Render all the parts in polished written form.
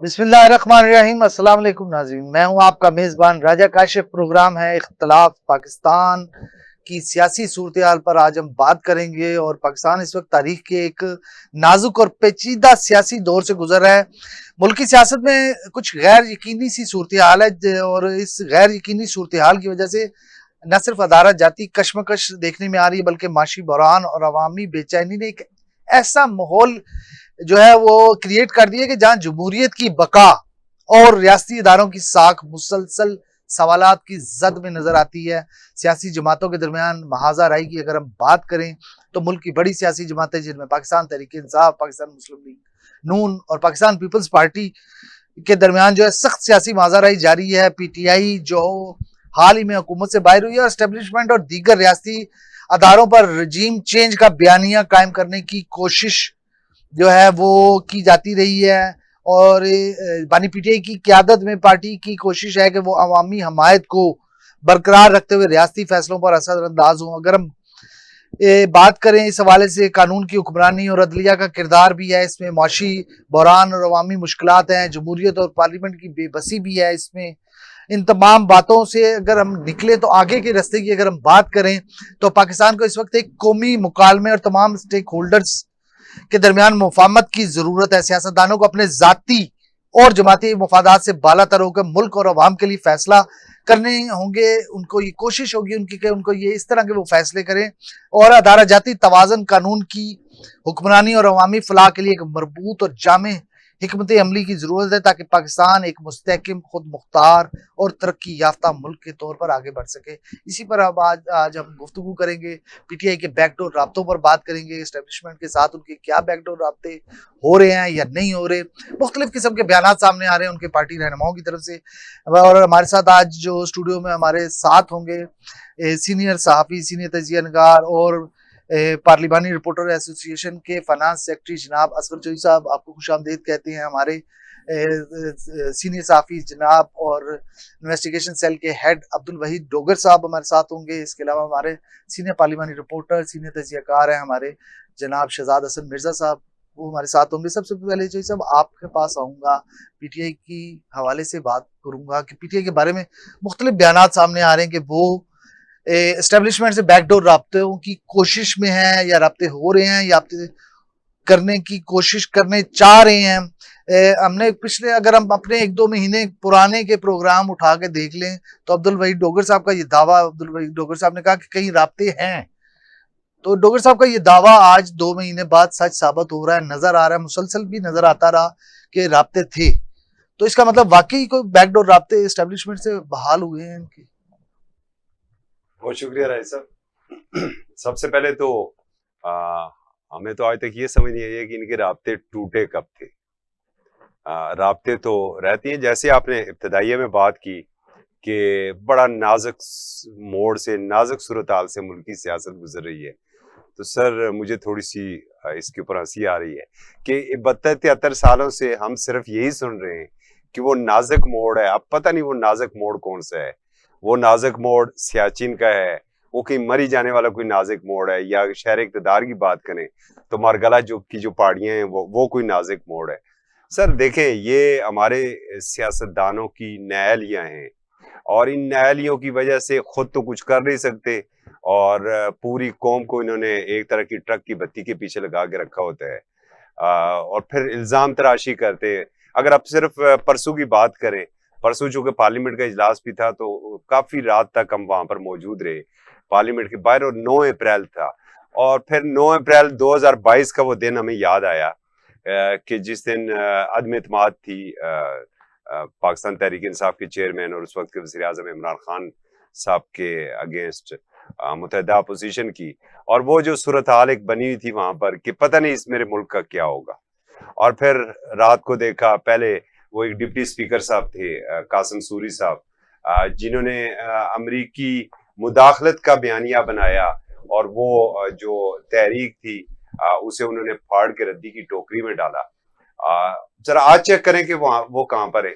बिस्मिल्लाहिर्रहमानिर्रहीम। अस्सलाम वालेकुम नाज़रीन, मैं हूं आपका मेज़बान राजा काशिफ। प्रोग्राम है इख्तिलाफ पाकिस्तान की सियासी सूरत हाल पर आज हम बात करेंगे। और पाकिस्तान इस वक्त तारीख के एक नाजुक और पेचीदा सियासी दौर से गुजर रहा है। मुल्क की सियासत में कुछ गैर यकीनी सी सूरत हाल है और इस गैर यकीनी सूरत हाल की वजह से न सिर्फ अदालत जाती कशमकश देखने में आ रही है, बल्कि माशी बहरान और अवामी बेचैनी ने एक ऐसा माहौल जो है वो क्रिएट कर दी है कि जहां जमहूरियत की बका और रियासती इदारों की साख मुसलसल सवालात की जद में नजर आती है। सियासी जमातों के दरमियान महाजा राय की अगर हम बात करें तो मुल्क की बड़ी सियासी जमातें जिनमें पाकिस्तान तहरीक इंसाफ, पाकिस्तान मुस्लिम लीग नून और पाकिस्तान पीपल्स पार्टी के दरमियान जो है सख्त सियासी महाजाराई जारी है। पीटीआई जो हाल ही में हुकूमत से बाहर हुई है और स्टेब्लिशमेंट और दीगर रियासती अदारों पर रजीम चेंज का बयानिया कायम करने की कोशिश जो है वो की जाती रही है। और बानी पीटीआई की क्यादत में पार्टी की कोशिश है कि वो अवामी हमायत को बरकरार रखते हुए रियासती फैसलों पर असरअंदाज हों। अगर हम बात करें इस हवाले से, कानून की हुक्मरानी और अदलिया का किरदार भी है इसमें, मुआशी बहरान और अवामी मुश्किलात हैं, जमहूरियत और पार्लियामेंट की बेबसी भी है इसमें। इन तमाम बातों से अगर हम निकले तो आगे के रास्ते की अगर हम बात करें तो पाकिस्तान को इस वक्त एक कौमी मुकालमे और तमाम स्टेक होल्डर्स के दरमियान मुफाहमत की जरूरत है। सियासतदानों को अपने जाती और जमाती मफादात से बालातर होकर मुल्क और अवाम के लिए फैसला करने होंगे। उनको ये कोशिश होगी उनकी कि उनको ये इस तरह के वो फैसले करें और अदारा जाती तवाजन, कानून की हुक्मरानी और अवामी फलाह के लिए एक मरबूत और जामे हिकमत अमली की जरूरत है, ताकि पाकिस्तान एक मुस्तहकिम, खुद मुख्तार और तरक्की याफ्ता मुल्क के तौर पर आगे बढ़ सके। इसी पर अब आज हम गुफ्तगू करेंगे। पीटीआई के बैकडोर राब्तों पर बात करेंगे, एस्टेब्लिशमेंट के साथ उनके क्या बैकडोर राब्ते हो रहे हैं या नहीं हो रहे। मुख्तलिफ किस्म के बयान सामने आ रहे हैं उनके पार्टी रहनुमाओं की तरफ से। और हमारे साथ आज जो स्टूडियो में हमारे साथ होंगे सीनियर सहाफ़ी, सीनियर तजिया नगार और पार्लिमानी रिपोर्टर एसोसिएशन के फाइनेंस सेक्रेटरी जनाब असगर चौधरी साहब, आपको खुशामदीद कहते हैं। हमारे सीनियर साफी जनाब और इन्वेस्टिगेशन सेल के हेड अब्दुल वहीद डोगर साहब हमारे साथ होंगे। इसके अलावा हमारे सीनियर पार्लिमानी रिपोर्टर, सीनियर तजियाकार हैं हमारे जनाब शहजाद हसन मिर्जा साहब, वो हमारे साथ होंगे। सबसे पहले जो सब आपके पास आऊँगा, पीटीआई की हवाले से बात करूँगा कि पीटीआई के बारे में मुख्तलिफ बयान सामने आ रहे हैं कि वो एस्टेब्लिशमेंट से बैकडोर राब्तों की कोशिश में है, या राब्ते हो रहे हैं, या राब्ते करने की कोशिश करने चाह रहे हैं। हमने पिछले, अगर हम अपने 1-2 महीने पुराने के प्रोग्राम उठा के देख लें तो अब्दुल वहीद डोगर साहब का ये दावा, अब्दुल वहीद डोगर साहब ने कहा कि कई राब्ते हैं। तो डोगर साहब का ये दावा आज 2 महीने बाद सच साबित हो रहा है, नजर आ रहा है, मुसलसल भी नजर आता रहा कि राब्ते थे। तो इसका मतलब वाकई कोई बैकडोर राब्ते एस्टेब्लिशमेंट से बहाल हुए हैं इनके। बहुत शुक्रिया राय साहब। सबसे पहले तो हमें तो आज तक ये समझ नहीं आई है कि इनके राब्ते टूटे कब थे। राब्ते तो रहती हैं, जैसे आपने इब्तदाइया में बात की कि बड़ा नाजुक मोड़ से, नाजुक सूरत हाल से मुल्क की सियासत गुजर रही है। तो सर मुझे थोड़ी सी इसके ऊपर हंसी आ रही है कि 72-73 सालों से हम सिर्फ यही सुन रहे हैं कि वो नाजुक मोड़ है। अब पता नहीं वो नाजुक मोड़ कौन सा है। वो नाजुक मोड़ सियाचिन का है, वो कहीं मरी जाने वाला कोई नाजुक मोड़ है, या शहर इक़्तिदार की बात करें तो मारगला जो की जो पहाड़ियां हैं वो कोई नाजुक मोड़ है। सर देखें, ये हमारे सियासतदानों की नैलियां हैं और इन नैलियों की वजह से खुद तो कुछ कर नहीं सकते और पूरी कौम को इन्होंने एक तरह की ट्रक की बत्ती के पीछे लगा के रखा होता है। और फिर इल्ज़ाम तराशी करते हैं। अगर आप सिर्फ परसों की बात करें, परसों चूंकि पार्लियामेंट का इजलास भी था तो काफी रात तक हम वहां पर मौजूद रहे पार्लियामेंट के बाहर, और 9 अप्रैल था। और फिर 9 अप्रैल 2022 का वो दिन हमें याद आया कि जिस दिन अदम एतमाद थी पाकिस्तान तहरीक इंसाफ के चेयरमैन और उस वक्त के वज़ीर आज़म इमरान खान साहब के अगेंस्ट मुतहदा अपोजिशन की। और वो जो सूरत हाल एक बनी हुई थी वहां पर कि पता नहीं इस मेरे मुल्क का क्या होगा। और फिर रात को देखा, पहले वो एक डिप्टी स्पीकर साहब थे कासिम सूरी साहब, जिन्होंने अमरीकी मुदाखलत का बयानिया बनाया और वो जो तहरीक थी उसे उन्होंने फाड़ के रद्दी की टोकरी में डाला। जरा आज चेक करें कि वो कहां पर है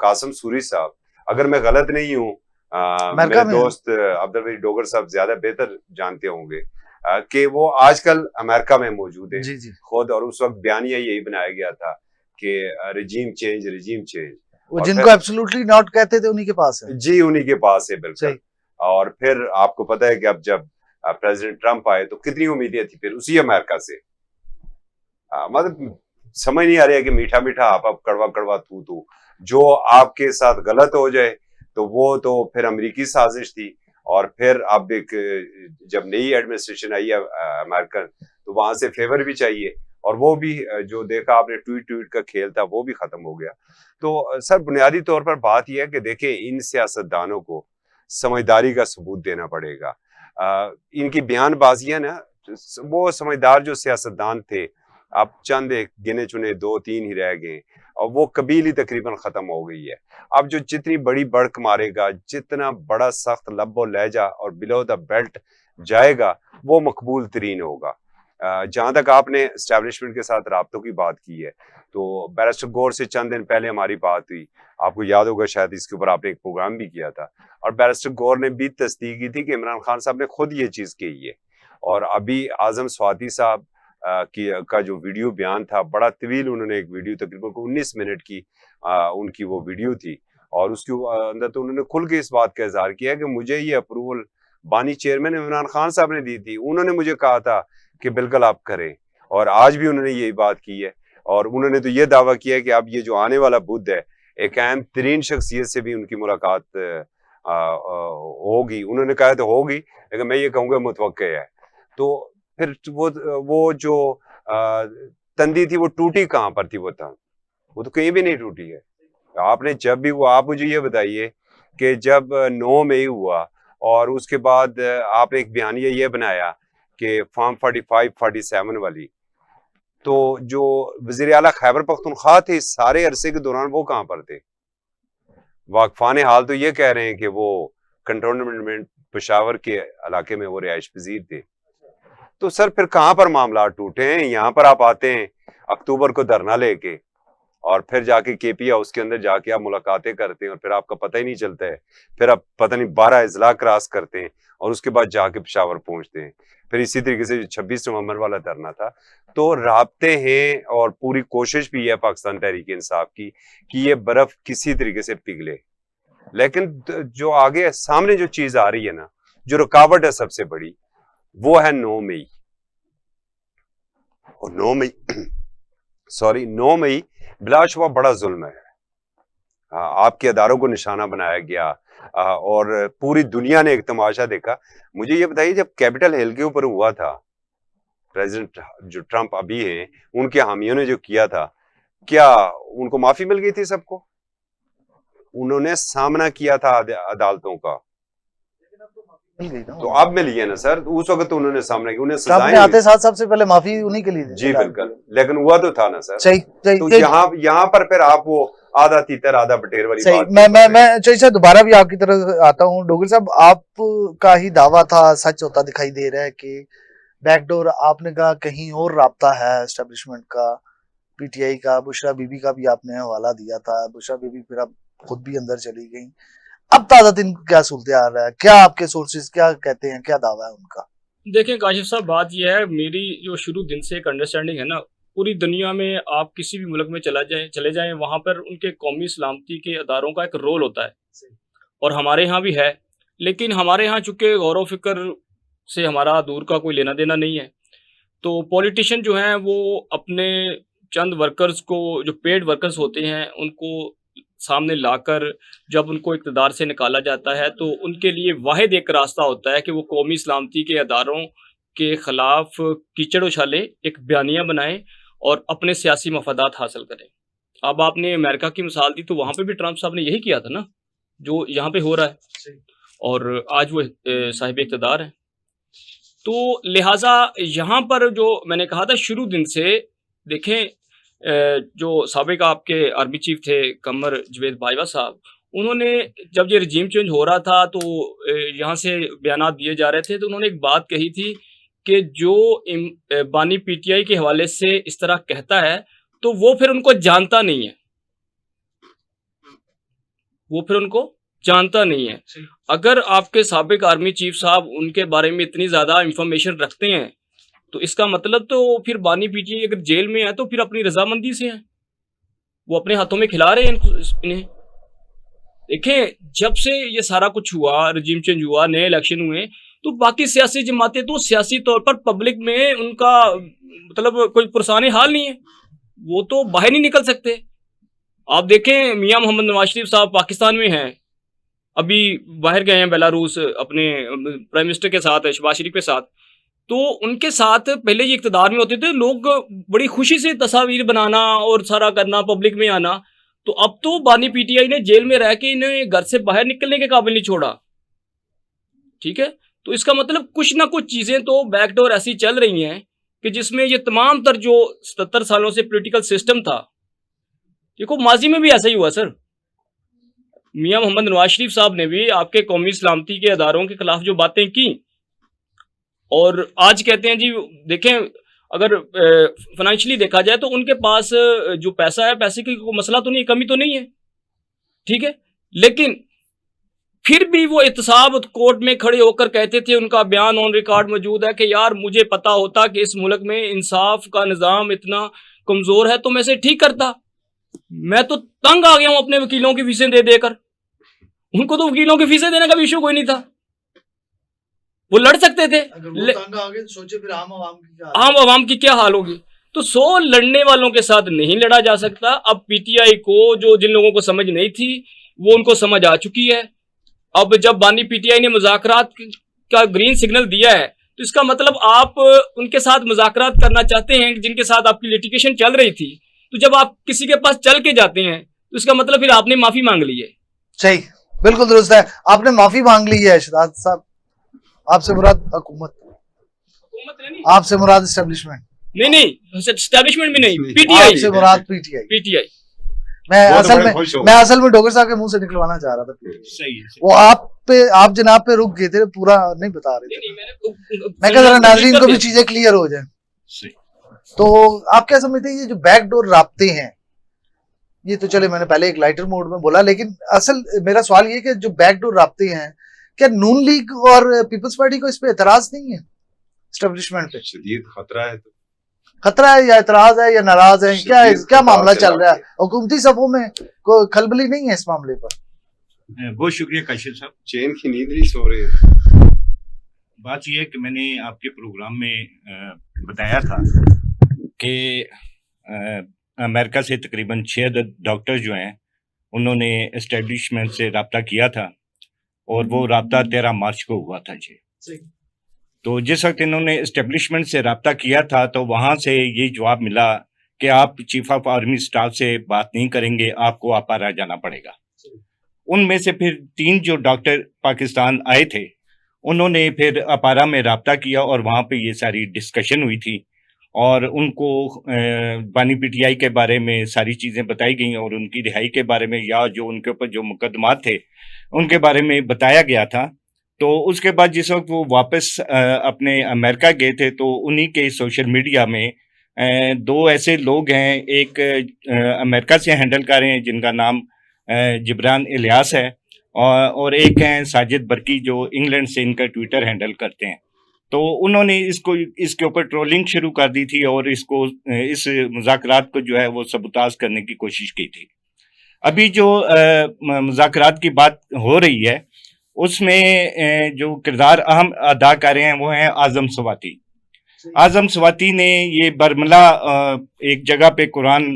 कासिम सूरी साहब। अगर मैं गलत नहीं हूँ, मेरे दोस्त अब्दुल वहीद डोगर साहब ज्यादा बेहतर जानते होंगे कि वो आजकल अमेरिका में मौजूद है खुद, और उस वक्त बयानिया यही बनाया गया था कि रिजीम चेंज वो और जिनको फिर एब्सोल्युटली नॉट कहते थे उन्हीं के पास है। जी उन्हीं के पास है बिल्कुल। सही। और फिर आपको पता है कि अब जब प्रेसिडेंट ट्रंप आए तो कितनी उम्मीदें थी फिर उसी अमेरिका से। मतलब समझ नहीं आ रहा है कि मीठा मीठा आप कड़वा कड़वा तू तू, जो आपके साथ गलत हो जाए तो वो तो फिर अमेरिकी साजिश थी। और फिर अब एक जब नई एडमिनिस्ट्रेशन आई है अमेरिकन, तो वहां से फेवर भी चाहिए, और वो भी जो देखा आपने ट्वीट का खेल था वो भी खत्म हो गया। तो सर बुनियादी तौर पर बात यह है कि देखें इन सियासतदानों को समझदारी का सबूत देना पड़ेगा। इनकी बयानबाजियां ना, वो समझदार जो सियासतदान थे अब चंद एक गिने चुने 2-3 ही रह गए, और वो कबील ही तकरीबन खत्म हो गई है। अब जो जितनी बड़ी बड़क मारेगा, जितना बड़ा सख्त लब्बो लहजा और बिलो द बेल्ट जाएगा, वो मकबूल तरीन होगा। जहां तक आपने एस्टेब्लिशमेंट के साथ राब्तों की बात की है, तो बैरिस्टर गौर से चंद दिन पहले हमारी बात हुई, आपको याद होगा शायद इसके ऊपर आपने एक प्रोग्राम भी किया था, और बैरिस्टर गौर ने भी तस्दीक की थी कि इमरान खान साहब ने खुद ये चीज कही है। और अभी आजम स्वाति साहब का जो वीडियो बयान था, बड़ा तवील उन्होंने एक वीडियो तकरीबन 19 मिनट की उनकी वो वीडियो थी, और उसके अंदर तो उन्होंने खुल के इस बात का इजहार किया कि मुझे ये अप्रूवल बानी चेयरमैन इमरान खान साहब ने दी थी, उन्होंने मुझे कहा था कि बिल्कुल आप करें, और आज भी उन्होंने यही बात की है। और उन्होंने तो ये दावा किया है कि अब ये जो आने वाला बुध है, एक अहम तरीन शख्सियत से भी उनकी मुलाकात होगी। उन्होंने कहा तो होगी, लेकिन मैं ये कहूँगा मुतवक्के है। तो फिर वो जो तंदी थी वो टूटी कहाँ पर थी? वो तो कहीं भी नहीं टूटी है। आपने जब भी हुआ, आप मुझे ये बताइए कि जब 9 मई हुआ और उसके बाद आपने एक बयानिया ये बनाया कि फॉर्म 45-47 वाली, तो जो वज़ीर आला खैबर पख्तूनख्वा थे इस सारे अरसे के दौरान वो कहाँ पर थे? वाकफान हाल तो ये कह रहे हैं कि वो कंटोनमेंट पेशावर के इलाके में वो रिहाइश पजीर थे। तो सर फिर कहाँ पर मामला टूटे हैं? यहाँ पर आप आते हैं अक्टूबर को धरना लेके, और फिर जाके केपी हाउस के अंदर जाके आप मुलाकातें करते हैं, और फिर आपका पता ही नहीं चलता है। फिर आप पता नहीं 12 अजला क्रॉस करते हैं, और उसके बाद जाके पेशावर पहुंचते हैं। फिर इसी तरीके से 26 नवंबर वाला धरना था। तो राब्ते हैं, और पूरी कोशिश भी है पाकिस्तान तहरीक इंसाफ की कि ये बर्फ किसी तरीके से पिघले। लेकिन जो आगे सामने जो चीज आ रही है ना, जो रुकावट है सबसे बड़ी, वो है 9 मई। और 9 मई बिलाशुबा बड़ा जुल्म है। आपके अदारों को निशाना बनाया गया, और पूरी दुनिया ने एक तमाशा देखा। मुझे ये बताइए, जब कैपिटल हिल के ऊपर हुआ था, प्रेसिडेंट जो ट्रंप अभी हैं, उनके हामियों ने जो किया था, क्या उनको माफी मिल गई थी? सबको उन्होंने सामना किया था अदालतों का, मिल गई ना तो अब मिली है ना सर। उस वक्त तो उन्होंने सामना किया, उन्हें ट्रंप ने आते साथ सबसे पहले माफी उन्हीं के लिए दी। जी बिल्कुल, लेकिन हुआ तो था ना सर। सही सही। तो यहाँ पर फिर आप वो आधा तीतर आधा बटेर वाली सही। बात। मैं चाहिए सर दोबारा भी आपकी तरफ आता हूँ। डोगल साहब, आपका ही दावा था, सच होता दिखाई दे रहा है कि बैकडोर, आपने कहा कहीं और राब्ता है एस्टेब्लिशमेंट का, पीटीआई का, बुशरा बीबी का भी आपने हवाला दिया था। बुशरा बीबी फिर अब खुद भी अंदर चली गई। अब ताज़ा दिन क्या सूरत आ रहा है? क्या आपके सोर्सेज क्या कहते हैं, क्या दावा है उनका? देखें काशिफ साहब, बात यह है, मेरी जो शुरू दिन से एक अंडरस्टैंडिंग है ना, पूरी दुनिया में आप किसी भी मुल्क में चले जाएं, वहाँ पर उनके कौमी सलामती के अदारों का एक रोल होता है, और हमारे यहाँ भी है। लेकिन हमारे यहाँ चूँकि गौर व फिक्र से हमारा दूर का कोई लेना देना नहीं है, तो पॉलिटिशियन जो हैं वो अपने चंद वर्कर्स को, जो पेड वर्कर्स होते हैं, उनको सामने लाकर जब उनको इक़्तिदार से निकाला जाता है, तो उनके लिए वाहिद एक रास्ता होता है कि वो कौमी सलामती के अदारों के ख़िलाफ़ कीचड़ उछालें, एक बयानिया बनाएं और अपने सियासी मफादात हासिल करें। अब आपने अमेरिका की मिसाल दी, तो वहाँ पे भी ट्रंप साहब ने यही किया था ना, जो यहाँ पे हो रहा है, और आज वो साहिब इक़्तिदार हैं। तो लिहाजा यहाँ पर जो मैंने कहा था शुरू दिन से, देखें जो साबिक आपके आर्मी चीफ थे कमर जवेद बाजवा साहब, उन्होंने जब ये रजीम चेंज हो रहा था तो यहाँ से बयानात दिए जा रहे थे, तो उन्होंने एक बात कही थी कि जो बानी पीटीआई के हवाले से इस तरह कहता है, तो वो फिर उनको जानता नहीं है, वो फिर उनको जानता नहीं है। अगर आपके साबिक आर्मी चीफ साहब उनके बारे में इतनी ज़्यादा इंफॉर्मेशन रखते हैं, तो इसका मतलब तो फिर बानी पीटीआई अगर जेल में है तो फिर अपनी रजामंदी से है। वो अपने हाथों में खिला रहे हैं इन्हें। देखें, जब से ये सारा कुछ हुआ, रजीम चेंज हुआ, नए इलेक्शन हुए, तो बाकी सियासी जमातें तो सियासी तौर पर पब्लिक में उनका मतलब कोई पुरसाने हाल नहीं है, वो तो बाहर नहीं निकल सकते। आप देखें, मियां मोहम्मद नवाज शरीफ साहब पाकिस्तान में हैं, अभी बाहर गए हैं बेलारूस अपने प्राइम मिनिस्टर के साथ, शहबाज शरीफ के साथ। तो उनके साथ पहले ये इक़्तिदार में होते थे लोग, बड़ी खुशी से तस्वीर बनाना और सारा करना, पब्लिक में आना। तो अब तो बानी पीटीआई ने जेल में रह के इन्हें घर से बाहर निकलने के काबिल नहीं छोड़ा। ठीक है, तो इसका मतलब कुछ ना कुछ चीजें तो बैकडोर ऐसी चल रही हैं कि जिसमें ये तमाम तर जो 77 सालों से पॉलिटिकल सिस्टम था, देखो माजी में भी ऐसा ही हुआ सर। मियां मोहम्मद नवाज शरीफ साहब ने भी आपके कौमी सलामती के अदारों के खिलाफ जो बातें की, और आज कहते हैं जी देखें, अगर फाइनेंशियली देखा जाए तो उनके पास जो पैसा है, पैसे की कोई मसला तो नहीं, कमी तो नहीं है, ठीक है, लेकिन फिर भी वो एहतसाब कोर्ट में खड़े होकर कहते थे, उनका बयान ऑन रिकॉर्ड मौजूद है कि यार मुझे पता होता कि इस मुल्क में इंसाफ का निज़ाम इतना कमज़ोर है तो मैं इसे ठीक करता। मैं तो तंग आ गया हूं अपने वकीलों की फीसें दे देकर। उनको तो वकीलों की फीसें देने का भी इशू कोई नहीं था, वो लड़ सकते थे। अगर वो तंग आ गए तो सोचे फिर आम आवाम की क्या हाल होगी। तो 100 लड़ने वालों के साथ नहीं लड़ा जा सकता। अब पीटीआई को, जो जिन लोगों को समझ नहीं थी, वो उनको समझ आ चुकी है। अब जब बानी पीटीआई ने मुज़ाकरात का ग्रीन सिग्नल दिया है, तो इसका मतलब आप उनके साथ मुज़ाकरात करना चाहते हैं जिनके साथ आपकी लिटिगेशन चल रही थी। तो जब आप किसी के पास चल के जाते हैं तो इसका मतलब फिर आपने माफी मांग ली है। सही, बिल्कुल दुरुस्त है, आपने माफी मांग ली है शहजाद साहब। आपसे मुराद हुकूमत नहीं, आपसे मुराद एस्टेब्लिशमेंट नहीं, एस्टेब्लिशमेंट में नहीं, पीटीआई आपसे मुराद पीटीआई। मैं असल में डोगर साहब के मुंह से निकलवाना चाह रहा था। सही है, वो आप जनाब पे रुक गए थे, पूरा नहीं बता रहे थे। मैं कह रहा नाज़रीन को भी चीजें क्लियर हो जाए। तो आप क्या समझते हैं ये जो बैकडोर राब्ते हैं, ये तो चले मैंने पहले एक लाइटर मोड में बोला, लेकिन असल मेरा सवाल ये कि जो बैकडोर राब्ते हैं, क्या नून लीग और पीपल्स पार्टी को इस पे एतराज नहीं है, एस्टेब्लिशमेंट पे? शदीद खतरा है, तो खतरा है या एतराज है या नाराज है, क्या मामला चल रहा है? हुकूमती सफों में कोई खलबली नहीं है इस मामले पर? बहुत शुक्रिया काशिफ साहब। चैन की नींद नहीं सो रही है। बात यह है कि मैंने आपके प्रोग्राम में बताया था कि अमेरिका से तकरीबन 6 डॉक्टर जो हैं उन्होंने एस्टेब्लिशमेंट से रब्ता किया था, और वो रब्ता 13 मार्च को हुआ था जी। तो जिस वक्त इन्होंने एस्टेब्लिशमेंट से रब्ता किया था तो वहाँ से ये जवाब मिला कि आप चीफ ऑफ आर्मी स्टाफ से बात नहीं करेंगे, आपको अपारा जाना पड़ेगा। उनमें से फिर 3 जो डॉक्टर पाकिस्तान आए थे, उन्होंने फिर अपारा में रब्ता किया और वहाँ पे ये सारी डिस्कशन हुई थी, और उनको बानी पीटीआई के बारे में सारी चीज़ें बताई गई और उनकी रिहाई के बारे में, या जो उनके ऊपर जो मुकदमात थे उनके बारे में बताया गया था। तो उसके बाद जिस वक्त वो वापस अपने अमेरिका गए थे, तो उन्हीं के सोशल मीडिया में 2 ऐसे लोग हैं, एक अमेरिका से हैंडल कर रहे हैं जिनका नाम जिब्रान इलियास है, और एक हैं साजिद बरकी जो इंग्लैंड से इनका ट्विटर हैंडल करते हैं। तो उन्होंने इसके ऊपर ट्रोलिंग शुरू कर दी थी और इस मुज़ाकरात को जो है वो सबूताज करने की कोशिश की थी। अभी जो मुज़ाकरात की बात हो रही है उसमें जो किरदार अहम अदा कर रहे हैं वो हैं आज़म स्वाति। आज़म स्वाति ने ये बरमला एक जगह पे कुरान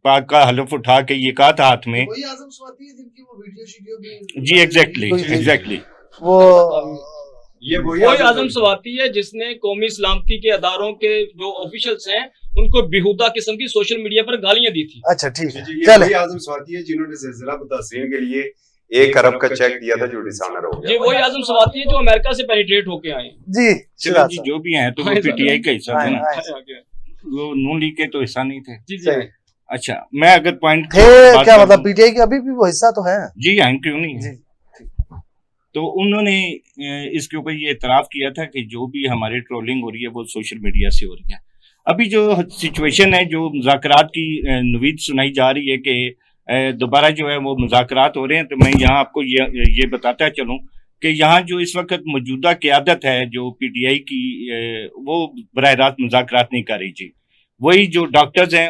पाक का हलफ उठा के ये कहा था हाथ में, वही आज़म स्वाति है जिनकी वो वीडियो जी एग्जैक्टली वो ये वही आज़म स्वाति है जिसने कौमी सलामती के अदारों के जो ऑफिशियल्स हैं उनको बेहुदा किस्म की सोशल मीडिया पर गालियां दी थी। अच्छा ठीक है, ये वही आज़म स्वाति है जिन्होंने ज़िलज़िला मुतासिरीन के लिए 1 अरब का चेक दिया था जो डिसऑनर हो गया। ये वही आज़म स्वाति है जो अमेरिका से पेनिट्रेट होके आए जी। चलो जी, जो भी हैं तो वो पीटीआई का हिस्सा थे ना, वो नून लीग के तो हिस्सा नहीं थे। जी। अच्छा, मैं अगर पॉइंट थे क्या मतलब पीटीआई के अभी भी वो हिस्सा तो है? जी हाँ, क्यों नहीं। तो उन्होंने इसके ऊपर ये इतराफ़ किया था कि जो भी हमारी ट्रोलिंग हो रही है वो सोशल मीडिया से हो रही है। अभी जो सिचुएशन है, जो मुज़ाकरात की नवीद सुनाई जा रही है कि दोबारा जो है वो मुज़ाकरात हो रहे हैं, तो मैं यहाँ आपको ये बताता चलूँ कि यहाँ जो इस वक्त मौजूदा क़यादत है जो पीटीआई की, वो बराह रास्त मुज़ाकरात नहीं कर रही जी। वही जो डॉक्टर्स हैं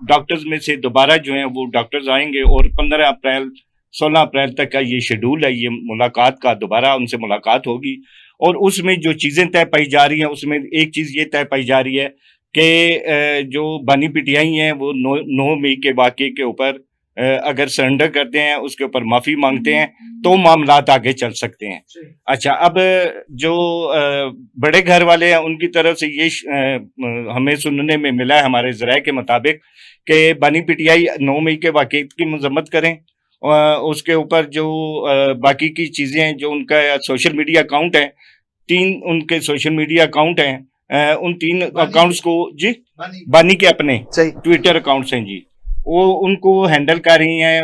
डॉक्टर्स में से दोबारा जो है वो डॉक्टर्स आएंगे और 15 अप्रैल 16 अप्रैल तक का ये शेड्यूल है, ये मुलाकात का, दोबारा उनसे मुलाकात होगी। और उसमें जो चीज़ें तय पाई जा रही हैं उसमें एक चीज़ ये तय पाई जा रही है कि जो बानी पीटीआई हैं वो 9 मई के वाक़े के ऊपर अगर सरेंडर करते हैं, उसके ऊपर माफ़ी मांगते हैं तो मामलात आगे चल सकते हैं। अच्छा, अब जो बड़े घर वाले हैं उनकी तरफ से ये हमें सुनने में मिला है हमारे ज़राए के मुताबिक कि बानी पीटीआई 9 मई के वाक़े की मज़म्मत करें, उसके ऊपर जो बाकी की चीज़ें हैं, जो उनका सोशल मीडिया अकाउंट है, 3 उनके सोशल मीडिया अकाउंट हैं, उन 3 अकाउंट्स को जी बानी के अपने ट्विटर अकाउंट्स हैं जी, वो उनको हैंडल कर रही हैं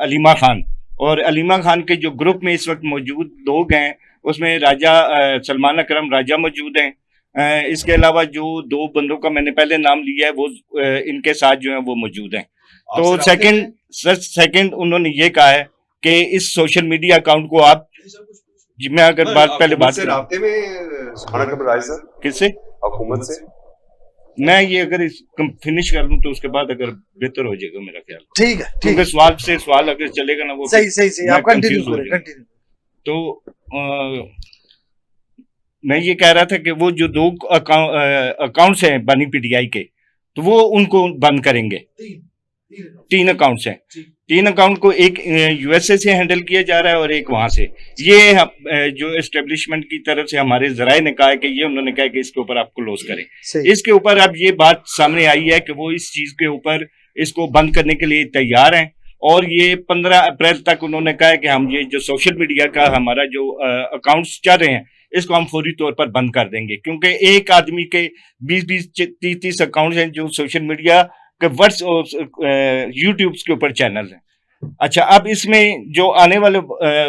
अलीमा खान। और अलीमा खान के जो ग्रुप में इस वक्त मौजूद लोग हैं उसमें राजा सलमान अकरम राजा मौजूद हैं। इसके अलावा जो 2 बंदों का मैंने पहले नाम लिया है वो इनके साथ जो है वो मौजूद हैं। तो सेकंड उन्होंने ये कहा है कि इस सोशल मीडिया अकाउंट को आप जी, मैं अगर बात से राब्ते में सुभान अकबर राय सर किससे हुकूमत से मैं ये अगर फिनिश कर लूं तो उसके बाद अगर बेहतर हो जाएगा मेरा ख्याल। ठीक है, ठीक क्योंकि है। सवाल से सवाल अगर चलेगा ना वो सही आप कंटिन्यू करें। तो मैं ये कह रहा था कि वो जो 2 अकाउंट्स हैं बानी पीटीआई के, तो वो उनको बंद करेंगे। 3 अकाउंट्स हैं, 3 अकाउंट को एक यूएसए से हैंडल किया जा रहा है और एक वहां से। ये जो एस्टेब्लिशमेंट की तरफ से हमारे जराए ने कहा है कि ये उन्होंने कहा कि इसके ऊपर आप क्लोज करें। इसके ऊपर अब ये बात सामने आई है कि वो इस चीज के ऊपर इसको बंद करने के लिए तैयार हैं और ये 15 अप्रैल तक उन्होंने कहा है कि हम ये जो सोशल मीडिया का हमारा जो अकाउंट्स चल रहे हैं इसको हम फौरी तौर पर बंद कर देंगे, क्योंकि एक आदमी के 20-20 30-30 अकाउंट्स हैं जो सोशल मीडिया के वर्ड्स और यूट्यूब के ऊपर चैनल हैं। अच्छा, अब इसमें जो आने वाले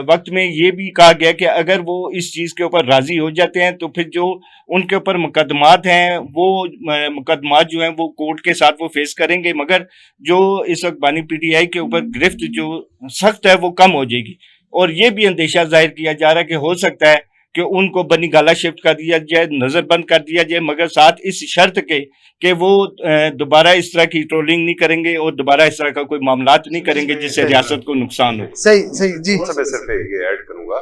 वक्त में ये भी कहा गया कि अगर वो इस चीज़ के ऊपर राजी हो जाते हैं तो फिर जो उनके ऊपर मुकदमात हैं वो मुकदमात जो हैं वो कोर्ट के साथ वो फेस करेंगे, मगर जो इस वक्त बानी पीटीआई के ऊपर गिरफ्त जो सख्त है वो कम हो जाएगी। और ये भी अंदेशा जाहिर किया जा रहा है कि हो सकता है कि उनको बनी गाला शिफ्ट कर दिया जाए, नजरबंद कर दिया जाए, मगर साथ इस शर्त के कि वो दोबारा इस तरह की ट्रोलिंग नहीं करेंगे और दोबारा इस तरह का कोई मामलात नहीं करेंगे जिससे रियासत को नुकसान हो। सही जी। मैं सिर्फ ये ऐड करूंगा,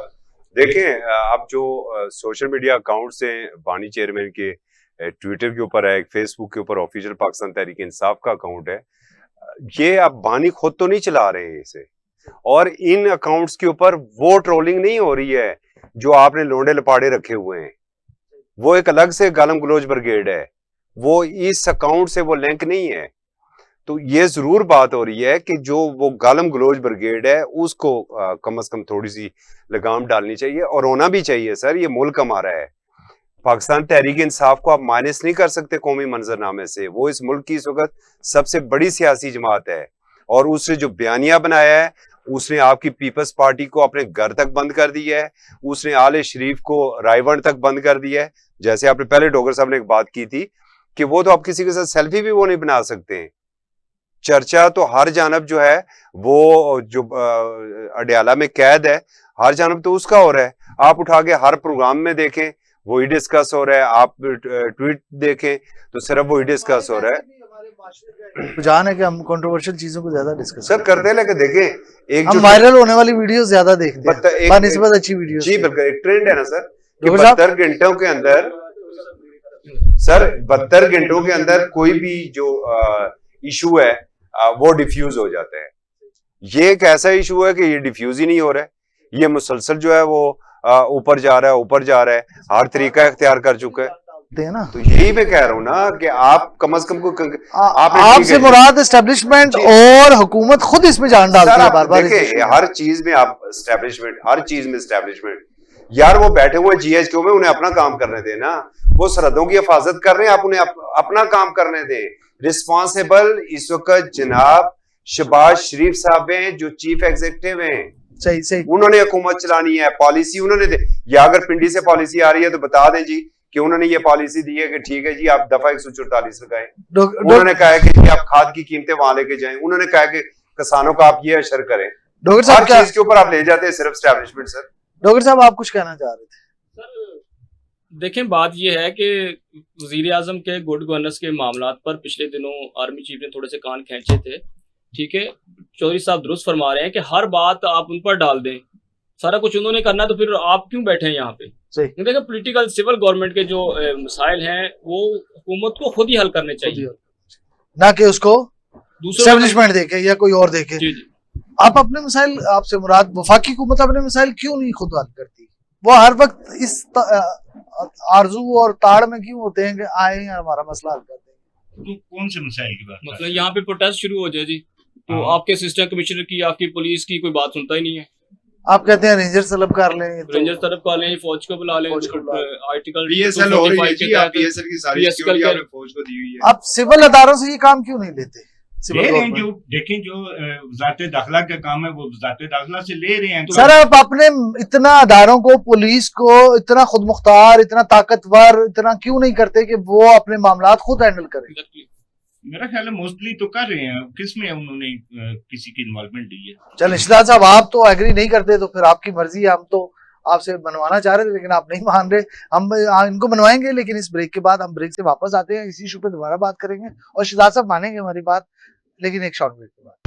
देखें अब जो सोशल मीडिया अकाउंट्स हैं बानी चेयरमैन के, ट्विटर के ऊपर है, फेसबुक के ऊपर ऑफिशियल पाकिस्तान तहरीक इंसाफ का अकाउंट है, ये अब बानी खुद तो नहीं चला रहे हैं इसे, और इन अकाउंट्स के ऊपर वो ट्रोलिंग नहीं हो रही है जो आपने लोंडे लपाड़े रखे हुए हैं। वो एक अलग से गालम गलोच ब्रिगेड है, वो इस अकाउंट से वो लिंक नहीं है। तो ये जरूर बात हो रही है कि जो वो गालम गलोच ब्रिगेड है उसको कम से कम थोड़ी सी लगाम डालनी चाहिए, और होना भी चाहिए। सर, ये मुल्क हमारा है, पाकिस्तान तहरीक इंसाफ को आप माइनस नहीं कर सकते कौमी मंजरनामे से। वो इस मुल्क की इस वक्त सबसे बड़ी सियासी जमात है, और उसने जो बयानिया बनाया है, उसने आपकी पीपल्स पार्टी को अपने घर तक बंद कर दिया है, उसने आले शरीफ को रायवंड तक बंद कर दिया है। जैसे आपने पहले डोगर साहब ने एक बात की थी कि वो तो आप किसी के साथ सेल्फी भी वो नहीं बना सकते हैं। चर्चा तो हर जानब जो है वो जो अडयाला में कैद है, हर जानब तो उसका हो रहा है। आप उठा के हर प्रोग्राम में देखें वही डिस्कस हो रहा है, आप ट्वीट देखें तो सिर्फ वही डिस्कस हो रहा है। रुझान है कि हम कंट्रोवर्शियल चीजों को ज्यादा डिस्कस सर करते हैं, लेकिन देखें एक हम वायरल होने वाली वीडियो ज्यादा देखते हैं बनिस्बत अच्छी वीडियो। जी बिल्कुल, एक ट्रेंड है ना सर, 72 घंटों के अंदर, सर 72 घंटों के अंदर कोई भी जो इशू है वो डिफ्यूज हो जाता है। ये एक ऐसा इशू है कि ये डिफ्यूज ही नहीं हो रहा है, ये मुसलसल जो है वो ऊपर जा रहा है, हर तरीका इख्तियार कर चुका है ना। तो यही मैं कह रहा हूँ ना कि आप कम से कम आपसे मुराद एस्टेब्लिशमेंट और हुकूमत खुद इसमें जान डालती है बार-बार। देखिए हर चीज में आप एस्टेब्लिशमेंट, यार वो बैठे हुए जीएचक्यू में, उन्हें अपना काम करने दें ना। वो सरहदों की हिफाजत कर रहे हैं, आप उन्हें अपना काम करने दें। रिस्पॉन्सिबल इस वक्त जनाब शहबाज शरीफ साहब हैं जो चीफ एग्जीक्यूटिव हैं। सही उन्होंने हुकूमत चलानी है, पॉलिसी उन्होंने या अगर पिंडी से पॉलिसी आ रही है तो बता दें जी कि उन्होंने ये पॉलिसी दी है कि ठीक है जी आप दफा 144 लगाएं। उन्होंने कहा है कि जी आप खाद की कीमतें वहां लेके जाएं। उन्होंने कहा है कि किसानों का आप ये अशर करें। हर चीज के ऊपर आप ले जाते हैं सिर्फ एस्टैब्लिशमेंट। सर डॉक्टर साहब आप कुछ कहना चाह रहे थे? देखें, बात ये है कि वजीर आजम के गुड गवर्नेंस के मामलात पर पिछले दिनों आर्मी चीफ ने थोड़े से कान खींचे थे। ठीक है, चौधरी साहब दुरुस्त फरमा रहे हैं कि हर बात आप उन पर डाल दें, सारा कुछ उन्होंने करना है, तो फिर आप क्यों बैठे हैं यहाँ पे? सही। देखिए, पॉलिटिकल सिविल गवर्नमेंट के जो मसाइल हैं वो हुकूमत को खुद ही हल करने चाहिए, ना कि उसको दूसरों एस्टेब्लिशमेंट देके या कोई और देके। जी जी। आप अपने मसाइल, आपसे मुराद वफाकी हुकूमत अपने मसाइल क्यों नहीं खुद हल करती? वो हर वक्त इस आरजू और ताड़ में क्यों होते हैं कि आए हमारा मसला हल कर देंगे? तो कौन से मसाइल की बात कर मतलब रहे हैं? यहाँ पे प्रोटेस्ट शुरू हो जाए जी, तो हाँ। आपके असिस्टेंट कमिश्नर की, आपकी पुलिस की कोई बात सुनता ही नहीं है। आप कहते हैं रेंजर तलब कर लें, तो रेंजर तरफ का लें, फौज को बुला लें, फौज को बुला आर्टिकल पीएसएल हो रही है 245 जी, के आप तहत पीएसएल की सारी PSL सिक्योरिटी के- आपने फौज को दी हुई है। आप सिविल अदारों से ये काम क्यों नहीं लेते? ले सिविल रहे हैं, गवर्नमेंट। जो देखें जो वजारत दाखिला का काम है वो वजारत दाखिला से ले रहे हैं। तो सर, आप अपने इतना अदारों को, पुलिस को इतना खुद मुख्तार, इतना ताकतवर इतना क्यों नहीं करते कि वो अपने मामलात खुद हैंडल करें? Exactly. मेरा ख्याल है मोस्टली तो कर रहे हैं। किसमें उन्होंने किसी की इन्वॉल्वमेंट ली है? चल इशरात साहब, आप तो एग्री नहीं करते तो फिर आपकी मर्जी है। हम तो आपसे बनवाना चाह रहे थे लेकिन आप नहीं मान रहे। हम इनको बनवाएंगे, लेकिन इस ब्रेक के बाद हम ब्रेक से वापस आते हैं, इसी इशू पे दोबारा बात करेंगे और शहजाद साहब मानेंगे हमारी बात, लेकिन एक शॉर्ट ब्रेक के बाद।